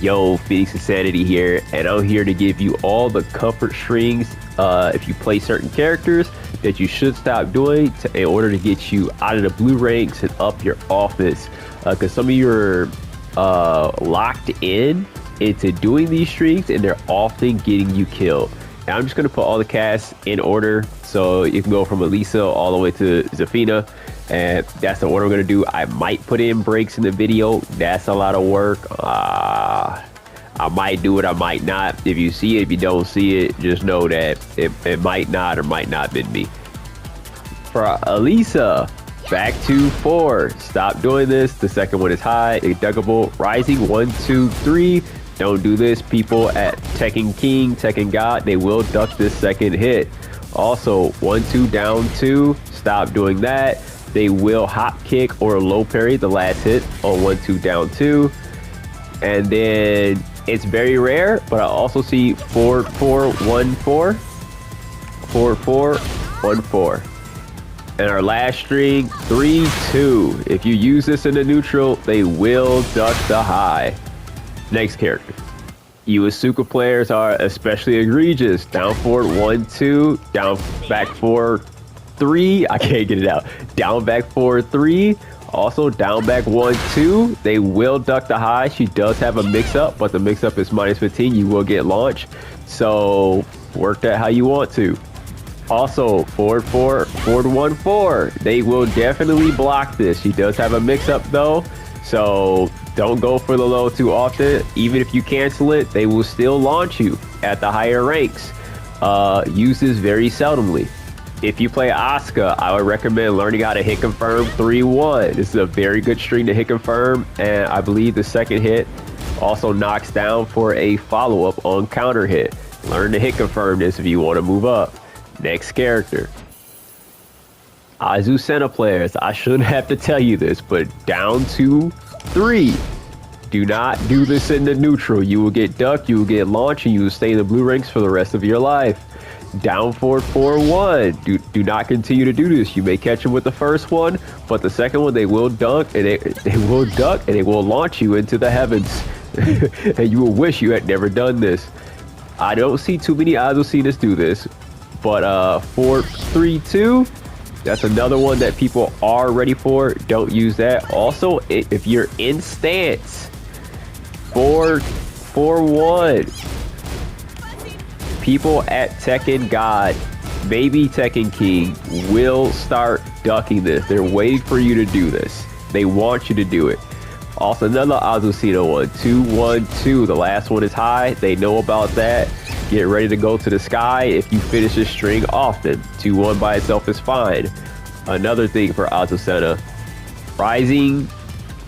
Yo, Phoenix Insanity here, and I'm here to give you all the comfort strings if you play certain characters that you should stop doing in order to get you out of the blue ranks and up your offense. Because some of you are locked in into doing these strings, and they're often getting you killed. And I'm just going to put all the casts in order, so you can go from Alisa all the way to Azucena. And that's the order I'm going to do. I might put in breaks in the video. That's a lot of work. I might do it, I might not. If you see it, if you don't see it, just know that it might not or might not been me. For Alisa, back to 4. Stop doing this. The second one is high, deductible, rising, 1, 2, 3. Don't do this. People at Tekken King, Tekken God, they will duck this second hit. Also, 1, 2, down 2. Stop doing that. They will hop kick or low parry the last hit on 1, 2, down 2. And then it's very rare, but I also see 4, 4, 1, 4. 4, 4, 1, 4. And our last string, 3, 2. If you use this in the neutral, they will duck the high. Next character. You Asuka players are especially egregious. Down forward, 1, 2. Down back forward, 3. I can't get it out. Down back forward, 3. Also down back 1, 2. They will duck the high. She does have a mix up, but the mix up is minus 15. You will get launched. So work that how you want to. Also forward 4, forward 1, 4. They will definitely block this. She does have a mix up though. So don't go for the low too often. Even if you cancel it, they will still launch you at the higher ranks. Use this very seldomly. If you play Asuka, I would recommend learning how to hit confirm 3-1. This is a very good string to hit confirm, and I believe the second hit also knocks down for a follow-up on counter hit. Learn to hit confirm this if you want to move up. Next character. Azucena players, I shouldn't have to tell you this, but down to 3. Do not do this in the neutral. You will get ducked, you will get launched, and you will stay in the blue ranks for the rest of your life. Down forward 4, 1. Do not continue to do this. You may catch them with the first one, but the second one they will dunk and they will duck and they will launch you into the heavens. And you will wish you had never done this. I don't see too many Azucenas do this, but 4, 3, 2. That's another one that people are ready for. Don't use that. Also, if you're in stance, 4, 4, 1. People at Tekken God, maybe Tekken King, will start ducking this. They're waiting for you to do this. They want you to do it. Also, another Azucena one, 2, 1, 2. The last one is high. They know about that. Get ready to go to the sky if you finish this string often. 2, 1 by itself is fine. Another thing for Azucena, rising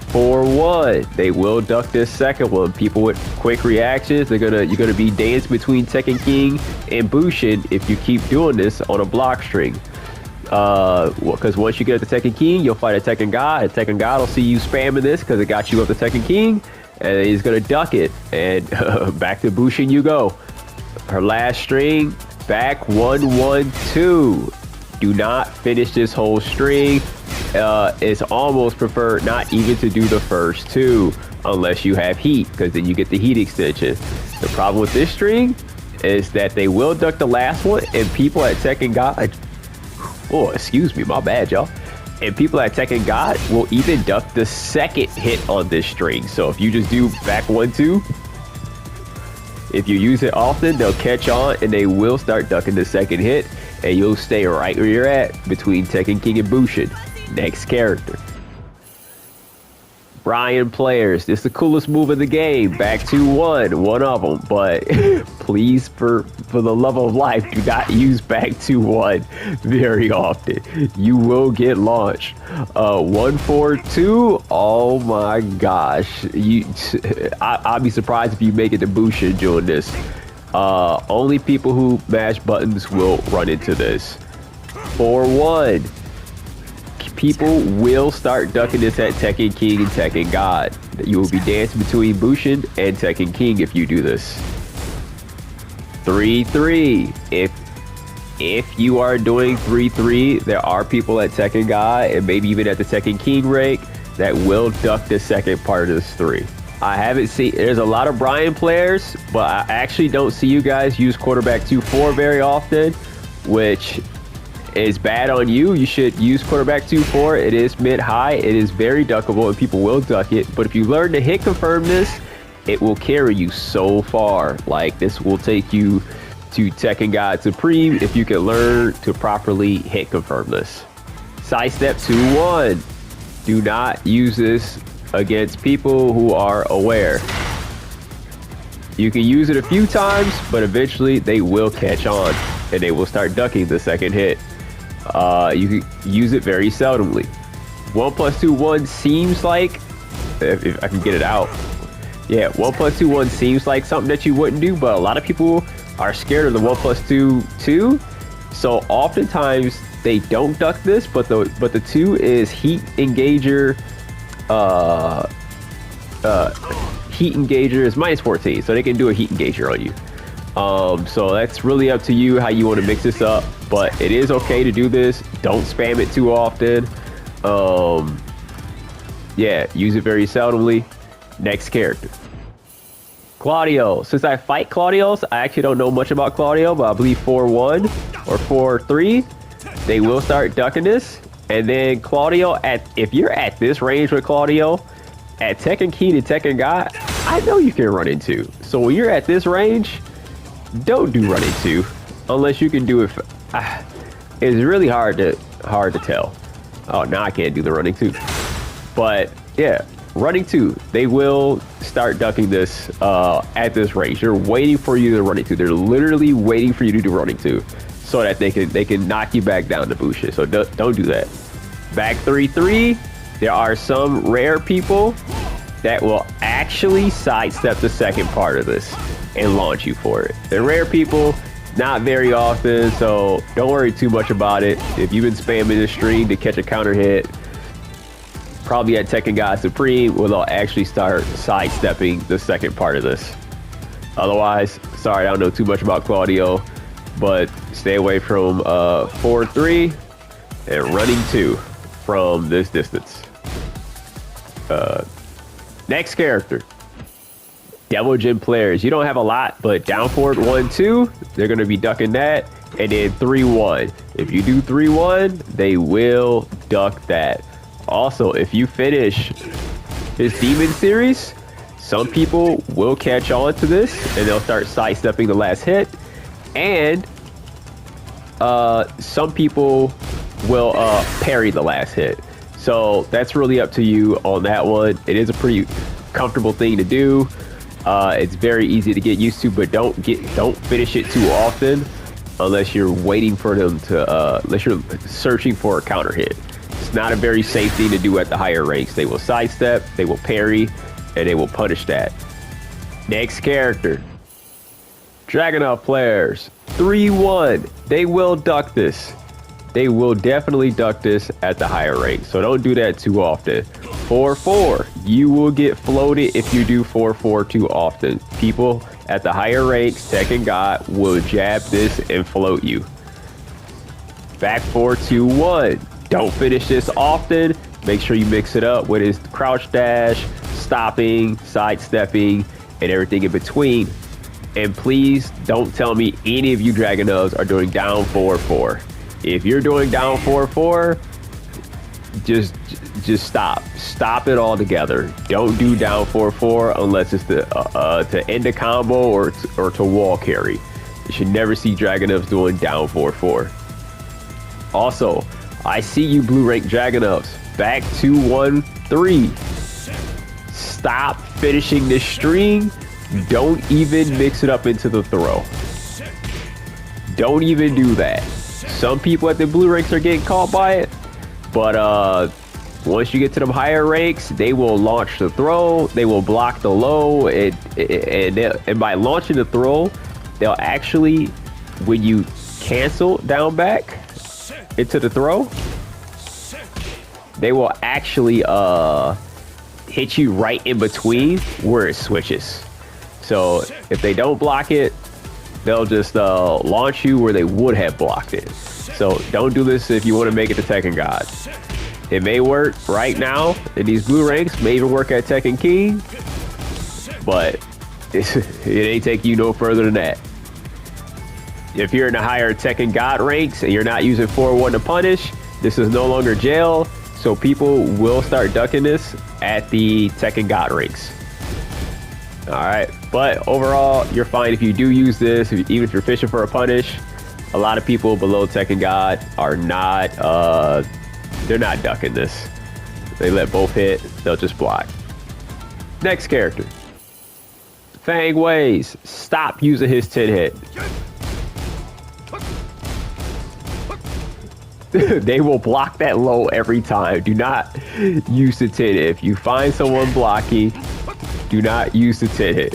4, 1. They will duck this second one. People with quick reactions, you're gonna be dancing between Tekken King and Bushin if you keep doing this on a block string. Because once you get to Tekken King, you'll fight a Tekken God, and Tekken God will see you spamming this because it got you up to Tekken King, and he's gonna duck it, and back to Bushin you go. Her last string, back 1, 1, 2. Do not finish this whole string. It's almost preferred not even to do the first 2 unless you have heat, because then you get the heat extension. The problem with this string is that they will duck the last one, and people at Tekken God, oh excuse me, my bad y'all, and people at Tekken God will even duck the second hit on this string. So if you just do back 1, 2, if you use it often, they'll catch on and they will start ducking the second hit, and you'll stay right where you're at between Tekken King and Bushin. Next character. Bryan players, this is the coolest move in the game. Back 2, 1, one of them, but please, for the love of life, do not use back 2, 1 very often. You will get launched. 1, 4, 2. Oh my gosh, I'll be surprised if you make it to Bushin doing this. Only people who mash buttons will run into this. 4, 1. People will start ducking this at Tekken King and Tekken God. You will be dancing between Bushin and Tekken King if you do this. 3, 3. If you are doing 3, 3, there are people at Tekken God and maybe even at the Tekken King rank that will duck the second part of this 3. I haven't seen, there's a lot of Bryan players, but I actually don't see you guys use quarterback 2-4 very often, which is bad on you. You should use quarterback 2-4. It is mid-high. It is very duckable and people will duck it. But if you learn to hit confirm this, it will carry you so far. Like, this will take you to Tekken God Supreme if you can learn to properly hit confirm this. Sidestep 2-1. Do not use this against people who are aware. You can use it a few times, but eventually they will catch on and they will start ducking the second hit. You can use it very seldomly. 1+2-1 seems like, if I can get it out. Yeah, 1+2-1 seems like something that you wouldn't do, but a lot of people are scared of the 1+2-2. So oftentimes they don't duck this, but the 2 is heat engager. Heat engager is -14, so they can do a heat engager on you. So that's really up to you how you want to mix this up, but it is okay to do this. Don't spam it too often. Yeah, use it very seldomly. Next character, Claudio. Since I fight Claudios, I actually don't know much about Claudio, but I believe 4-1 or 4-3, they will start ducking this. And then Claudio, if you're at this range with Claudio, at Tekken Key to Tekken God, I know you can run into. So when you're at this range, don't do run into unless you can do it. It's really hard to tell. Oh, now I can't do the running too. But yeah, running two, they will start ducking this at this range. They're waiting for you to run into. They're literally waiting for you to do running two, so that they can knock you back down to bullshit. So don't do that. Back 3-3. There are some rare people that will actually sidestep the second part of this and launch you for it. They're rare people, not very often, so don't worry too much about it. If you've been spamming the string to catch a counter hit, probably at Tekken God Supreme, where they'll actually start sidestepping the second part of this. Otherwise, sorry, I don't know too much about Claudio, but stay away from 4-3 and running 2 from this distance. Next character, Devil Gym players. You don't have a lot, but down forward 1-2, they're going to be ducking that. And then 3-1. If you do 3-1, they will duck that. Also, if you finish this Demon series, some people will catch on to this and they'll start sidestepping the last hit. And some people will parry the last hit. So that's really up to you on that one. It is a pretty comfortable thing to do. It's very easy to get used to, but don't finish it too often unless you're waiting for them to unless you're searching for a counter hit. It's not a very safe thing to do at the higher ranks. They will sidestep, they will parry, and they will punish that. Next character, Dragunov players. 3-1. They will duck this. They will definitely duck this at the higher rank, so don't do that too often. 4-4, you will get floated if you do 4-4 too often. People at the higher ranks, Tekken God, will jab this and float you. Back 4-2-1, don't finish this often. Make sure you mix it up with his crouch dash, stopping, sidestepping, and everything in between. And please don't tell me any of you Dragunovs are doing down 4-4. If you're doing down 4-4, just stop it all together. Don't do down 4-4 unless it's to end a combo or to wall carry. You should never see Dragunovs doing down 4-4. Also, I see you blue rank Dragunovs. Back 2-1-3. Stop finishing this string. Don't even mix it up into the throw. Don't even do that. Some people at the blue ranks are getting caught by it, but once you get to them higher ranks, they will launch the throw, they will block the low, and by launching the throw, they'll actually, when you cancel down back into the throw, they will actually hit you right in between where it switches. So if they don't block it, they'll just launch you where they would have blocked it. So don't do this if you want to make it to Tekken God. It may work right now in these blue ranks, may even work at Tekken King, but it ain't taking you no further than that. If you're in the higher Tekken God ranks and you're not using 4-1 to punish, this is no longer jail, so people will start ducking this at the Tekken God ranks. Alright, but overall, you're fine if you do use this, even if you're fishing for a punish. A lot of people below Tekken God are not, they're not ducking this. They let both hit, they'll just block. Next character. Feng Wei's. Stop using his 10 hit. They will block that low every time. Do not use the 10 hit. If you find someone blocking, do not use the 10 hit.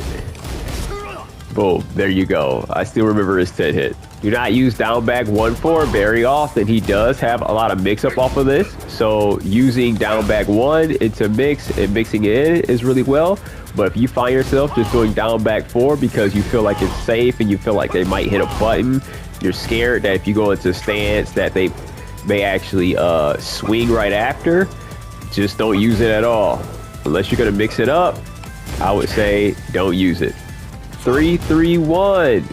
Boom, there you go. I still remember his 10 hit. Do not use down back 1-4 very often. He does have a lot of mix up off of this. So using down back 1 into mix and mixing it in is really well. But if you find yourself just going down back 4 because you feel like it's safe and you feel like they might hit a button, you're scared that if you go into stance that they may actually swing right after, just don't use it at all. Unless you're gonna mix it up, I would say don't use it. 3-3-1,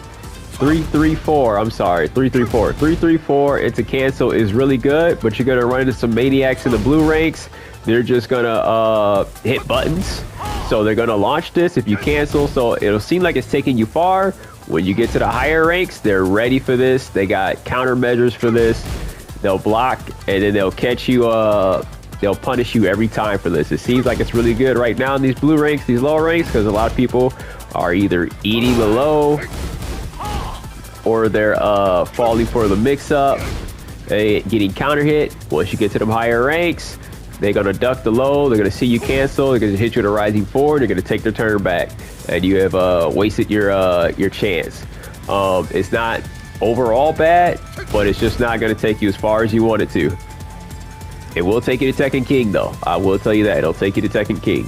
3-3-4, I'm sorry, 3-3-4. 3-3-4 into cancel is really good, but you're gonna run into some maniacs in the blue ranks. They're just gonna hit buttons, so they're gonna launch this if you cancel, so it'll seem like it's taking you far. When you get to the higher ranks, they're ready for this. They got countermeasures for this. They'll block and then they'll catch you, they'll punish you every time for this. It seems like it's really good right now in these blue ranks, these low ranks, because a lot of people are either eating the low or they're falling for the mix up, getting counter hit. Once you get to them higher ranks, they're gonna duck the low, they're gonna see you cancel, they're gonna hit you with a rising forward, they're gonna take their turn back, and you have wasted your chance. It's not overall bad, but it's just not going to take you as far as you want it to. It will take you to Tekken King though, I will tell you that. It'll take you to Tekken King.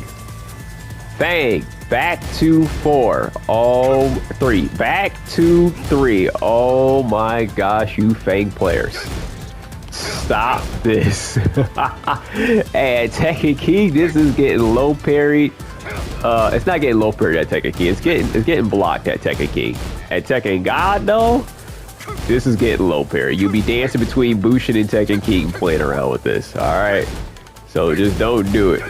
Feng, back to 4. Oh, 3, back to 3. Oh my gosh, you Feng players, stop this. And Tekken King, this is getting low parried. It's not getting low parried at Tekken King, it's getting blocked at Tekken King. At Tekken God though, this is getting low parry. You'll be dancing between Bushin and Tekken King playing around with this. Alright, so just don't do it.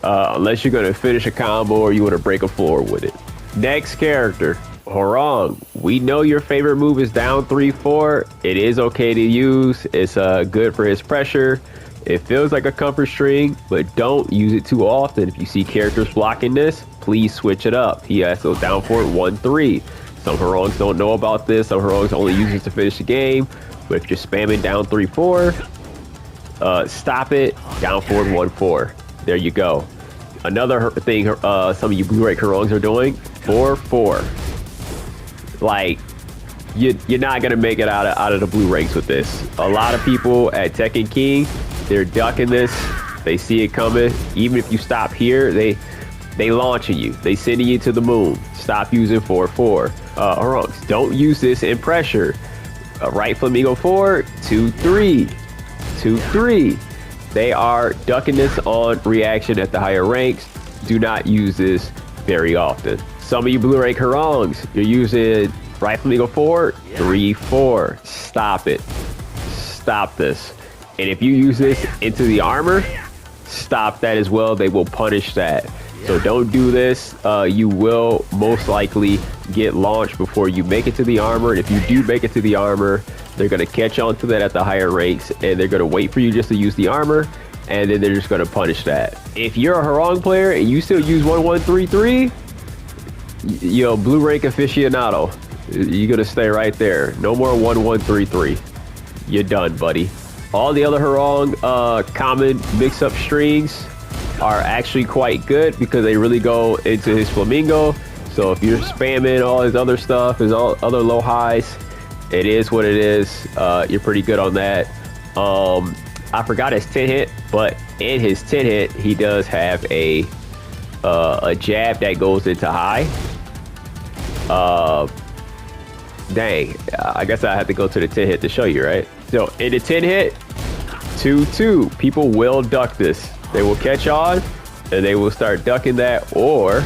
Unless you're going to finish a combo or you want to break a floor with it. Next character, Hwoarang. We know your favorite move is down 3-4. It is okay to use. It's good for his pressure. It feels like a comfort string, but don't use it too often. If you see characters blocking this, please switch it up. He has those down forward 1-3. Some Hwoarangs don't know about this. Some Hwoarangs only use it to finish the game. But if you're spamming down 3-4, stop it. Down forward 1-4. There you go. Another thing some of you blue rank Hwoarangs are doing, 4-4. Like, you're not gonna make it out of the blue ranks with this. A lot of people at Tekken King, they're ducking this. They see it coming. Even if you stop here, they launching you. They sending you to the moon. Stop using 4-4. Hwoarangs, don't use this in pressure. Right flamingo forward, 2-3. 2-3. They are ducking this on reaction at the higher ranks. Do not use this very often. Some of you blue rank Hwoarangs, you're using right flamingo forward, 3-4. Stop it. Stop this. And if you use this into the armor, stop that as well. They will punish that. So don't do this. You will most likely get launched before you make it to the armor. And if you do make it to the armor, they're going to catch on to that at the higher ranks, and they're going to wait for you just to use the armor, and then they're just going to punish that. If you're a Hwoarang player and you still use 1-1-3-3, yo, blue rank aficionado, you're going to stay right there. No more 1-1-3-3. You're done, buddy. All the other Hwoarang common mix-up strings are actually quite good because they really go into his flamingo. So if you're spamming all his other stuff, his other low highs, it is what it is. You're pretty good on that. I forgot his 10 hit, but in his 10 hit, he does have a jab that goes into high. Dang, I guess I have to go to the 10 hit to show you, right? So in the 10 hit, 2-2, people will duck this. They will catch on, and they will start ducking that, or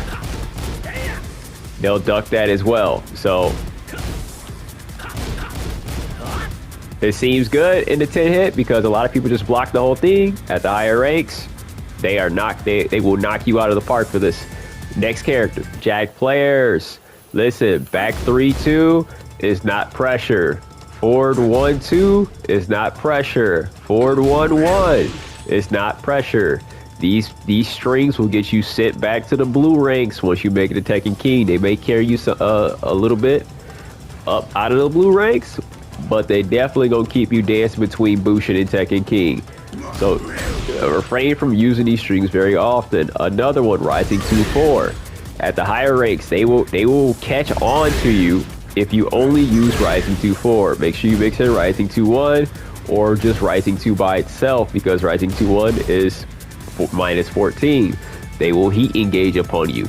they'll duck that as well. So it seems good in the 10 hit because a lot of people just block the whole thing. At the higher ranks, they will knock you out of the park for this. Next character, Jag players. Listen, back 3-2 is not pressure. Forward 1-2 is not pressure. Forward 1-1 is not pressure. These strings will get you sent back to the blue ranks once you make it to Tekken King. They may carry you a little bit up out of the blue ranks, but they definitely gonna keep you dancing between Bushin and Tekken King. So refrain from using these strings very often. Another one, Rising 2-4. At the higher ranks, they will catch on to you if you only use Rising 2-4. Make sure you mix in Rising 2-1 or just Rising 2 by itself, because Rising 2-1 is minus 14. They will heat engage upon you.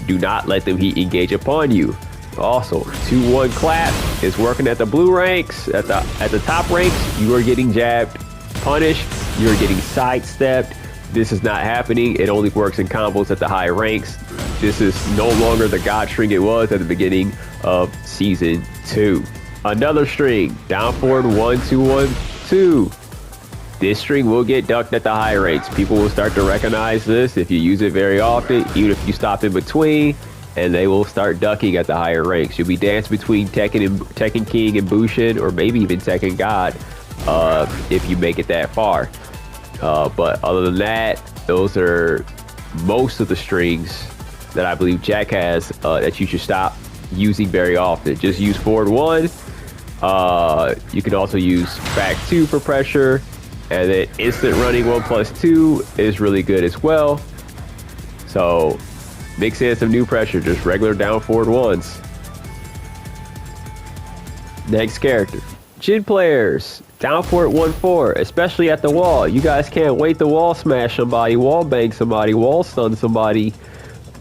Do not let them heat engage upon you. Also, 2-1 clap is working at the blue ranks. At the top ranks, you are getting jabbed, punished, you're getting sidestepped. This is not happening. It only works in combos at the high ranks. This is no longer the God string it was at the beginning of season 2. Another string, down forward 1-2-1-2. This string will get ducked at the high ranks. People will start to recognize this if you use it very often, even if you stop in between, and they will start ducking at the higher ranks. You'll be dancing between Tekken King and Bushin, or maybe even Tekken God, if you make it that far. But other than that, those are most of the strings that I believe Jack has that you should stop using very often. Just use forward 1. You can also use back 2 for pressure, and then instant running 1+2 is really good as well. So mix in some new pressure, just regular down forward 1s. Next character, Jin players. Down forward 1-4, especially at the wall. You guys can't wait to wall smash somebody, wall bang somebody, wall stun somebody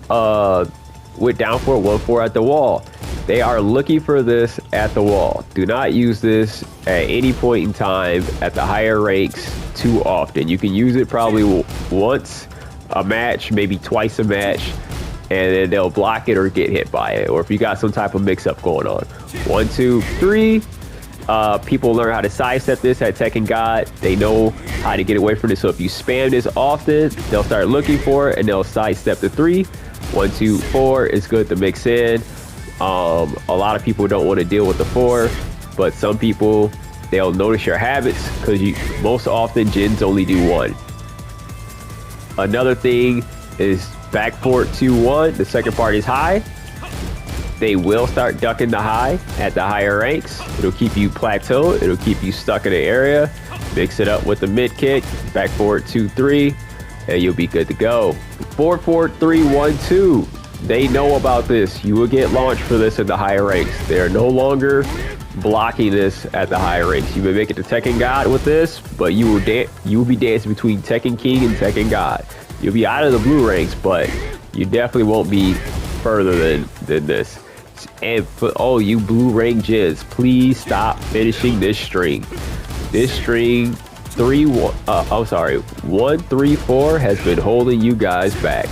with down forward 1-4 at the wall. They are looking for this at the wall. Do not use this at any point in time at the higher ranks too often. You can use it probably once a match, maybe twice a match, and then they'll block it or get hit by it, or if you got some type of mix-up going on. 1, 2, 3. People learn how to sidestep this at Tekken God. They know how to get away from this. So if you spam this often, they'll start looking for it and they'll sidestep the 3. 1, 2, 4 is good to mix in. A lot of people don't want to deal with the 4, but some people, they'll notice your habits because most often Jins only do 1. Another thing is back forward 2-1. The second part is high. They will start ducking the high at the higher ranks. It'll keep you plateaued. It'll keep you stuck in the area. Mix it up with the mid kick, back forward 2-3, and you'll be good to go. Forward 3-1-2. They know about this. You will get launched for this at the higher ranks. They are no longer blocking this at the higher ranks. You may make it to Tekken God with this, but you will be dancing between Tekken King and Tekken God. You'll be out of the blue ranks, but you definitely won't be further than this. And for all you blue rank Jins, please stop finishing this string. This string 1-3-4 has been holding you guys back.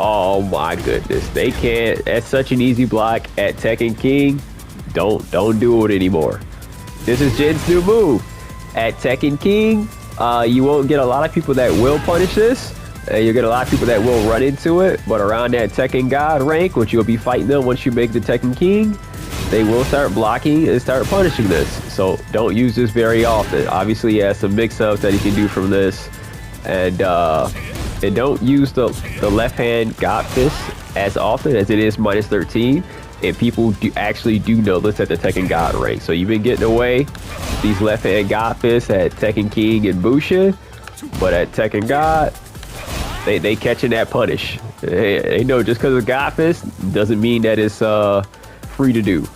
Oh my goodness, they can't. That's such an easy block at Tekken King. Don't do it anymore. This is Jin's new move. At Tekken King, you won't get a lot of people that will punish this. You'll get a lot of people that will run into it, but around that Tekken God rank, which you'll be fighting them once you make the Tekken King, they will start blocking and start punishing this. So don't use this very often. Obviously, he has some mix-ups that he can do from this, and don't use the left hand God fist as often as it is minus 13. And people actually do know this at the Tekken God rank. So you've been getting away these left hand God fists at Tekken King and Bushin, but at Tekken God, they catching that punish. They know just because of God fist doesn't mean that it's free to do.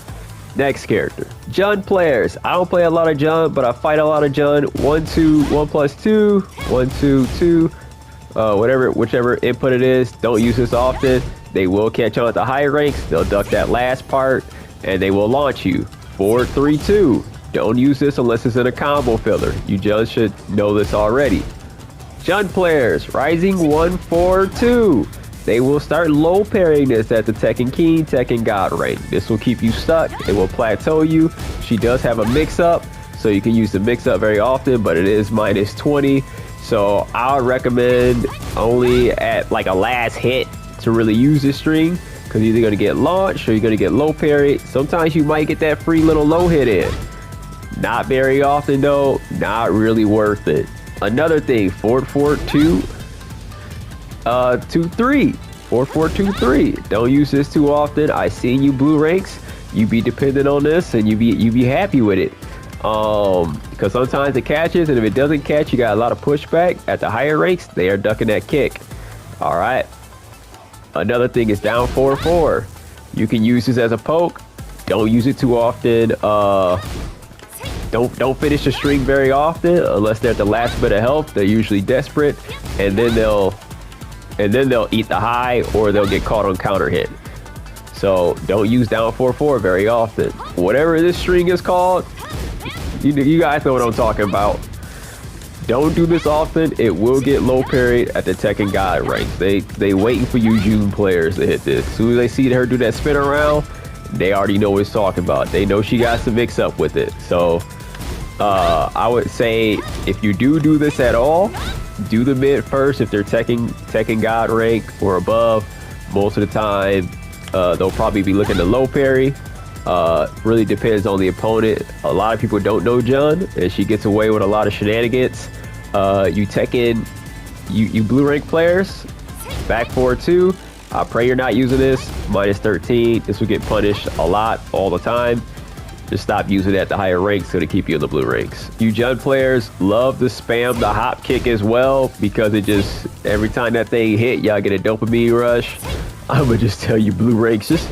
Next character, Jun players. I don't play a lot of Jun, but I fight a lot of Jun. 1-2, 1+2, 1-2-2, whichever input it is. Don't use this often. They will catch on at the higher ranks. They'll duck that last part, and they will launch you. 4-3-2. Don't use this unless it's in a combo filler. You just should know this already. Jun players, Rising 142. They will start low parrying this at the Tekken King, Tekken God rank. This will keep you stuck. It will plateau you. She does have a mix-up, so you can use the mix-up very often, but it is minus 20. So I would recommend only at like a last hit to really use this string, because you're either going to get launched or you're going to get low parry. Sometimes you might get that free little low hit in. Not very often though, not really worth it. Another thing, 4-4-2-2-3. 4-4-2-3. Don't use this too often. I seen you blue ranks. You be dependent on this and you be happy with it. Because sometimes it catches, and if it doesn't catch, you got a lot of pushback. At the higher ranks, they are ducking that kick. All right. Another thing is down 4-4. You can use this as a poke. Don't use it too often. Don't finish the string very often unless they're at the last bit of health. They're usually desperate, and then they'll eat the high, or they'll get caught on counter hit. So don't use down 4-4 very often. Whatever this string is called, you guys know what I'm talking about. Don't do this often. It will get low parried at the Tekken God ranks. They waiting for you June players to hit this. As soon as they see her do that spin around, they already know what it's talking about. They know she got some mix up with it. So I would say if you do this at all, do the mid first. If they're Tekken God rank or above, most of the time they'll probably be looking to low parry. Really depends on the opponent. A lot of people don't know Jun, and she gets away with a lot of shenanigans. You Tekken, you blue rank players, back 4-2. I pray you're not using this. Minus 13. This will get punished a lot, all the time. Just stop using it at the higher ranks so to keep you in the blue ranks. You Jun players love to spam the hop kick as well, because it just, every time that thing hit, y'all get a dopamine rush. I'm gonna just tell you blue ranks, just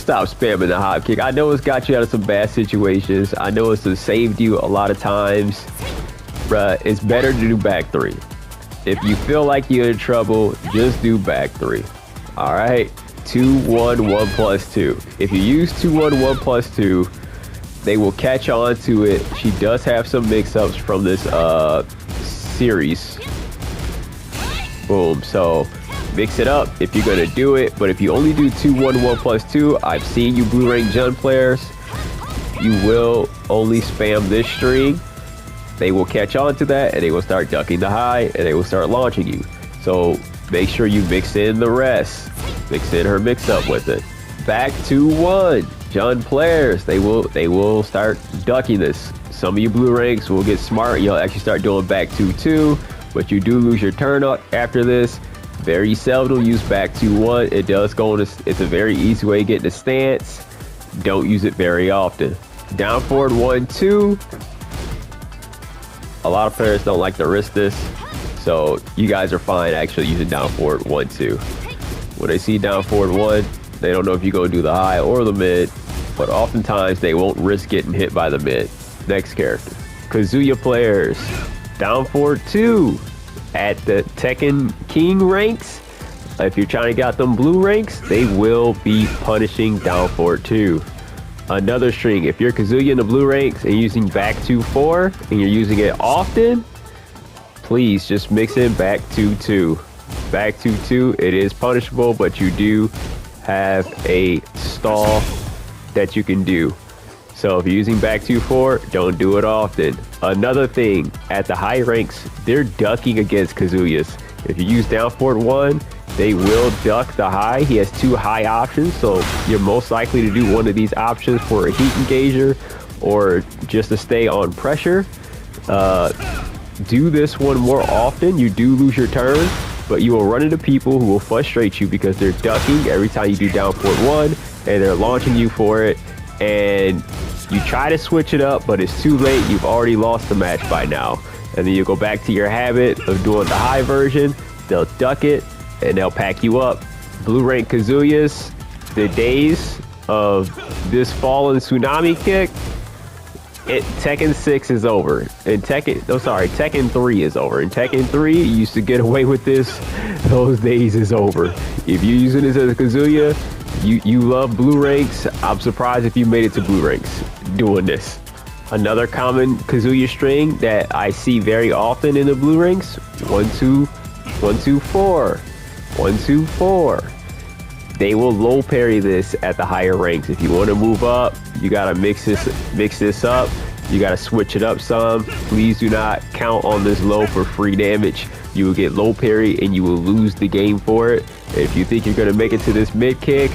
stop spamming the hop kick. I know it's got you out of some bad situations. I know it's saved you a lot of times. Bruh, it's better to do back 3. If you feel like you're in trouble, just do back 3. All right, 2-1-1+2. If you use 2-1-1+2, they will catch on to it. She does have some mix-ups from this series. Boom. So mix it up if you're gonna do it. But if you only do 2-1-1+2, I've seen you blue rank Jun players, you will only spam this string. They will catch on to that, and they will start ducking the high, and they will start launching you. So make sure you mix in the rest. Mix in her mix up with it. Back 2-1. Jun players, they will start ducking this. Some of you blue ranks will get smart. You'll actually start doing back 2-2, but you do lose your turn up after this. Very seldom use back 2-1. It does go in it's a very easy way to get in the stance. Don't use it very often. Down forward 1-2. A lot of players don't like to risk this, so you guys are fine actually using down forward 1-2. When they see down forward 1, they don't know if you go do the high or the mid, but oftentimes they won't risk getting hit by the mid. Next character, Kazuya players, down forward 2 at the Tekken King ranks. If you're trying to get them blue ranks, they will be punishing down forward 2. Another string, if you're Kazuya in the blue ranks and using back 2-4 and you're using it often, please just mix in back 2-2. Back 2-2, it is punishable, but you do have a stall that you can do. So if you're using back 2-4, don't do it often. Another thing, at the high ranks, they're ducking against Kazuyas. If you use down forward 1, they will duck the high. He has 2 high options, so you're most likely to do one of these options for a heat engager or just to stay on pressure. Do this one more often. You do lose your turn, but you will run into people who will frustrate you because they're ducking every time you do down forward 1, and they're launching you for it, and you try to switch it up, but it's too late. You've already lost the match by now. And then you go back to your habit of doing the high version. They'll duck it, and they'll pack you up. Blue rank Kazuyas, the days of this fallen tsunami kick, Tekken 6 is over. And Tekken 3 is over. In Tekken 3, you used to get away with this. Those days is over. If you're using this as a Kazuya, you love blue ranks. I'm surprised if you made it to blue ranks doing this. Another common Kazuya string that I see very often in the blue ranks: 1 2 1 2 4 1 2 4. They will low parry this at the higher ranks. If you want to move up, you gotta mix this up. You gotta switch it up some. Please do not count on this low for free damage. You will get low parry and you will lose the game for it. If you think you're gonna make it to this mid kick,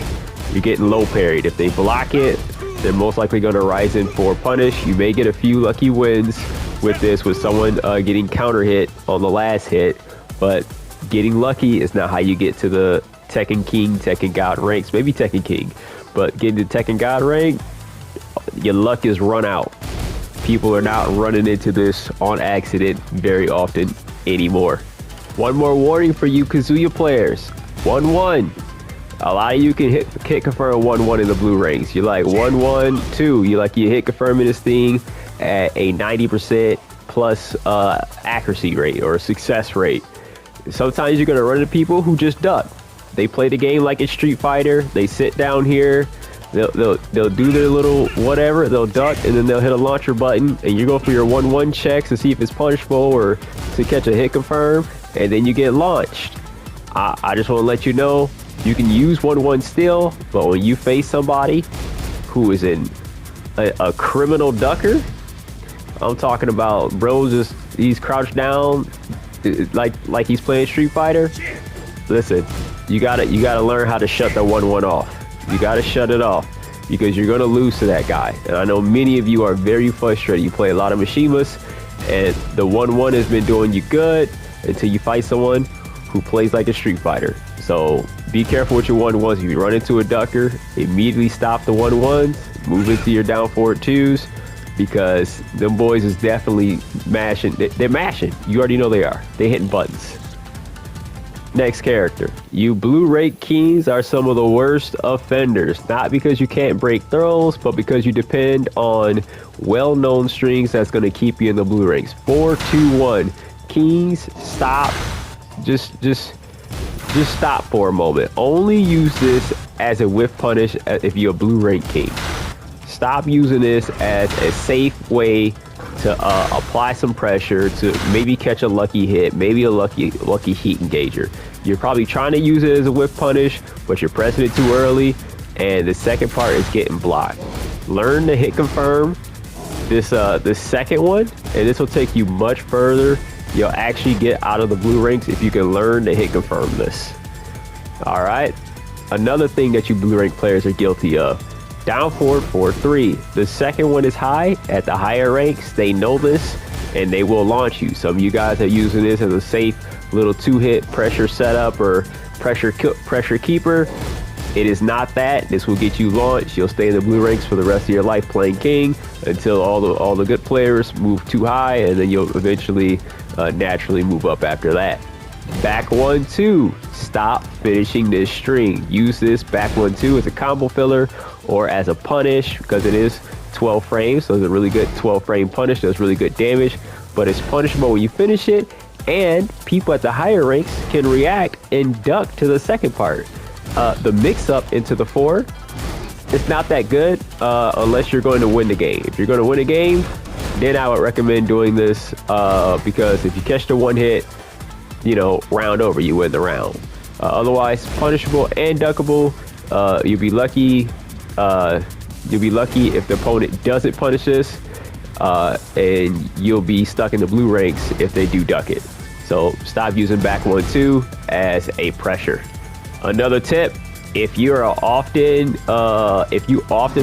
you're getting low parried. If they block it, they're most likely gonna rise in for punish. You may get a few lucky wins with this, with someone getting counter hit on the last hit, but getting lucky is not how you get to the Tekken King, Tekken God ranks. Maybe Tekken King, but getting to Tekken God rank, your luck is run out. People are not running into this on accident very often anymore. One more warning for you Kazuya players: 1-1. A lot of you can hit confirm 1-1 in the blue ranks. You're like 1-1-2. You hit confirming this thing at a 90% plus accuracy rate or success rate. Sometimes you're gonna run into people who just duck. They play the game like it's Street Fighter. They sit down here. They'll do their little whatever. They'll duck and then they'll hit a launcher button, and you go for your 1-1 checks to see if it's punishable or to catch a hit confirm, and then you get launched. I just want to let you know, you can use 1-1 still, but when you face somebody who is a criminal ducker, I'm talking about bros he's crouched down like he's playing Street Fighter. Listen, you gotta learn how to shut the 1-1 off. You gotta shut it off, because you're gonna lose to that guy. And I know many of you are very frustrated. You play a lot of Mishimas, and the 1-1 has been doing you good until you fight someone who plays like a Street Fighter. So be careful with your 1-1s. If you run into a ducker, immediately stop the 1-1s, move into your down forward 2s, because them boys is definitely mashing. They're mashing. You already know they are. They're hitting buttons. Next character. You blue rank kings are some of the worst offenders. Not because you can't break throws, but because you depend on well-known strings that's going to keep you in the blue ranks. 4-2-1. Kings, stop. Just stop for a moment. Only use this as a whiff punish if you're a blue rank king. Stop using this as a safe way to apply some pressure, to maybe catch a lucky hit, maybe a lucky heat engager. You're probably trying to use it as a whiff punish, but you're pressing it too early, and the second part is getting blocked. Learn to hit confirm this second one, and this will take you much further. You'll actually get out of the blue ranks if you can learn to hit confirm this. All right. Another thing that you blue rank players are guilty of: down forward 4-3. The second one is high. At the higher ranks, they know this, and they will launch you. Some of you guys are using this as a safe little 2-hit pressure setup or pressure keeper. It is not that. This will get you launched. You'll stay in the blue ranks for the rest of your life playing king until all the good players move too high, and then you'll eventually naturally move up after that. Back 1-2. Stop finishing this string. Use this back 1-2 as a combo filler or as a punish, because it is 12 frames, so it's a really good 12 frame punish. Does really good damage, but it's punishable when you finish it, and people at the higher ranks can react and duck to the second part. The mix up into the 4, it's not that good unless you're going to win the game. If you're going to win a game, then I would recommend doing this, because if you catch the one hit, round over, you win the round. Otherwise, punishable and duckable. You'll be lucky. You'll be lucky if the opponent doesn't punish this, and you'll be stuck in the blue ranks if they do duck it. So stop using back 1-2 as a pressure. Another tip: if you often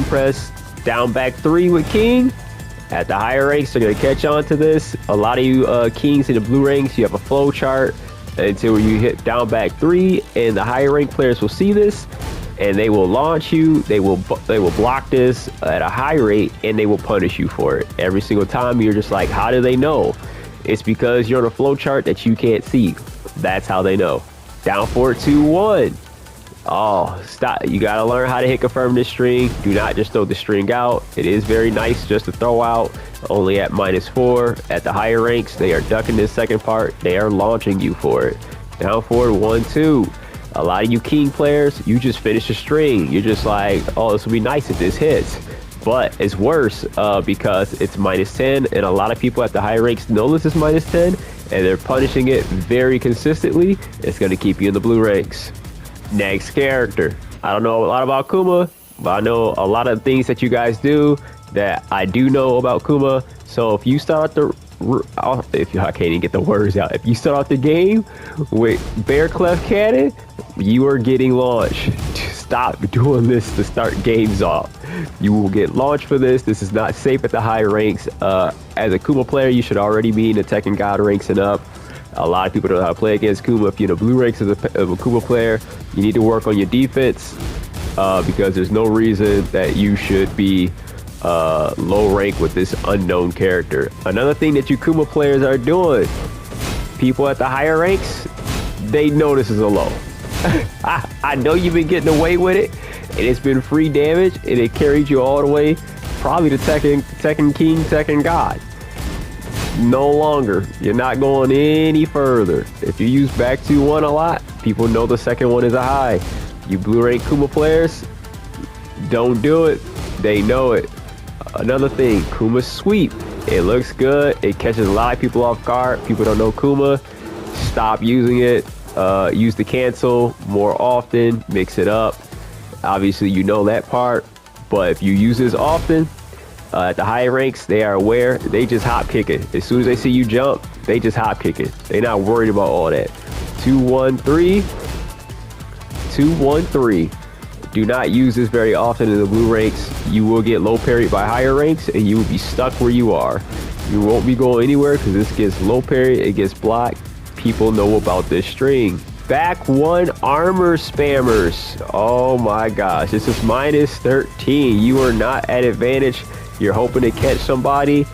press down back 3 with king, at the higher ranks, they're going to catch on to this. A lot of you kings in the blue ranks, you have a flow chart until you hit down back 3, and the higher rank players will see this, and they will launch you. They will block this at a high rate, and they will punish you for it. Every single time, you're just like, how do they know? It's because you're on a flow chart that you can't see. That's how they know. Down 4-2-1. Oh, stop. You got to learn how to hit confirm this string. Do not just throw the string out. It is very nice just to throw out, only at -4. At the higher ranks, they are ducking this second part. They are launching you for it. Down forward 1-2. A lot of you king players, you just finish a string. You're just like, oh, this would be nice if this hits. but it's worse because it's -10, and a lot of people at the higher ranks know this is -10, and they're punishing it very consistently. It's going to keep you in the blue ranks. Next character. I don't know a lot about Kuma, but I know a lot of things that you guys do that I do know about Kuma. So if you start the I can't even get the words out. If you start off the game with Bear Clef Cannon, you are getting launched. Stop doing this to start games off. You will get launched for this. This is not safe at the higher ranks. As a Kuma player, you should already be in the Tekken God ranks and up. A lot of people don't know how to play against Kuma. If you're in the blue ranks of a Kuma player, you need to work on your defense because there's no reason that you should be low rank with this unknown character. Another thing that you Kuma players are doing, people at the higher ranks, they know this is a low. I know you've been getting away with it, and it's been free damage, and it carried you all the way probably to Tekken King, Tekken God. No longer. You're not going any further. If you use back 2-1 a lot, people know the second one is a high. You blue rank Kuma players, don't do it. They know it. Another thing, Kuma's sweep. It looks good. It catches a lot of people off guard. People don't know Kuma. Stop using it. Use the cancel more often. Mix it up. Obviously, you know that part. But if you use this often, at the higher ranks, they are aware. They just hop kick it. As soon as they see you jump, they just hop kick it. They're not worried about all that. 2-1-3. 2-1-3. Do not use this very often in the blue ranks. You will get low parried by higher ranks, and you will be stuck where you are. You won't be going anywhere because this gets low parried, it gets blocked. People know about this string. Back 1 armor spammers. Oh my gosh, this is -13. You are not at advantage. You're hoping to catch somebody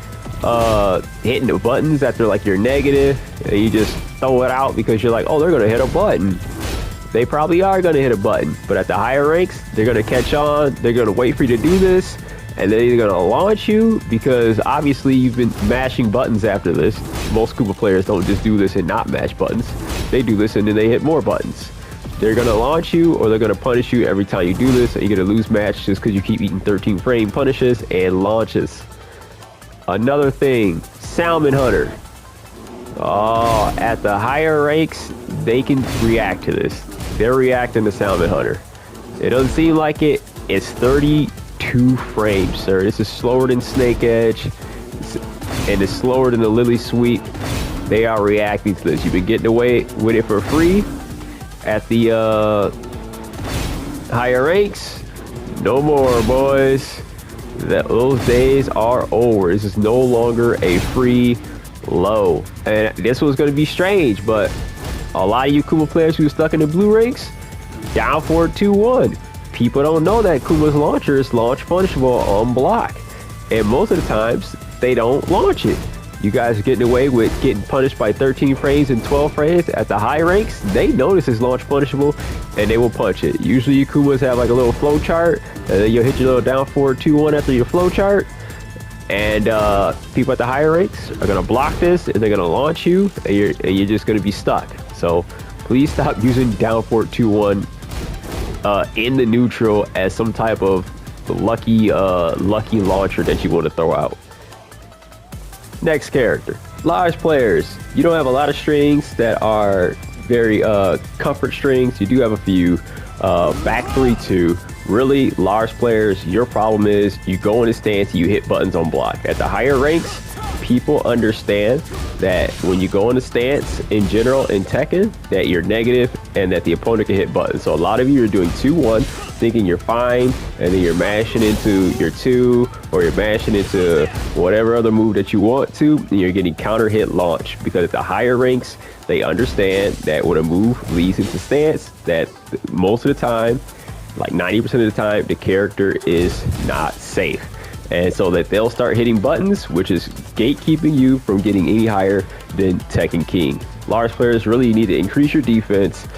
hitting the buttons after like you're negative, and you just throw it out because you're like, oh, they're gonna hit a button. They probably are going to hit a button, but at the higher ranks, they're going to catch on. They're going to wait for you to do this, and then they're going to launch you because obviously you've been mashing buttons after this. Most Kuma players don't just do this and not mash buttons. They do this and then they hit more buttons. They're going to launch you, or they're going to punish you every time you do this, and you're going to lose match just because you keep eating 13 frame punishes and launches. Another thing, Salmon Hunter. Oh, at the higher ranks, they can react to this. They're reacting to Salmon Hunter. It doesn't seem like it. It's 32 frames, sir. This is slower than Snake Edge, and it's slower than the Lily Sweep. They are reacting to this. You've been getting away with it for free at the higher ranks. No more, boys. Those days are over. This is no longer a free low. And this was going to be strange, but a lot of you Kuma players who are stuck in the blue ranks, down for 2-1. People don't know that Kuma's launcher is launch punishable on block, and most of the times they don't launch it. You guys are getting away with getting punished by 13 frames and 12 frames at the high ranks. They know this is launch punishable, and they will punch it. Usually you Kumas have like a little flow chart, and then you'll hit your little down forward 2-1 after your flow chart. And people at the higher ranks are gonna block this, and they're gonna launch you, and you're just gonna be stuck. So please stop using down forward 2-1 in the neutral as some type of lucky launcher that you want to throw out. Next character, Lars players. You don't have a lot of strings that are very comfort strings. You do have a few. Back 3-2. Really, Lars players, your problem is you go in a stance, you hit buttons on block. At the higher ranks, people understand that when you go in a stance in general in Tekken, that you're negative and that the opponent can hit buttons. So a lot of you are doing 2-1, thinking you're fine, and then you're mashing into your 2, or you're mashing into whatever other move that you want to, and you're getting counter hit launch. Because at the higher ranks, they understand that when a move leads into stance, that most of the time, like 90% of the time, the character is not safe. And so that they'll start hitting buttons, which is gatekeeping you from getting any higher than Tekken King. Lars players, really need to increase your defense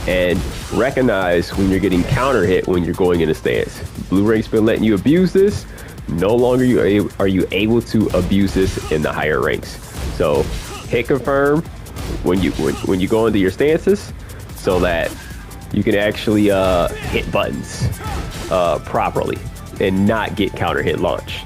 and recognize when you're getting counter hit when you're going in a stance. Blue Rank's been letting you abuse this. No longer are you able to abuse this in the higher ranks. So hit confirm when you go into your stances, so that you can actually hit buttons properly. and not get counter hit launch.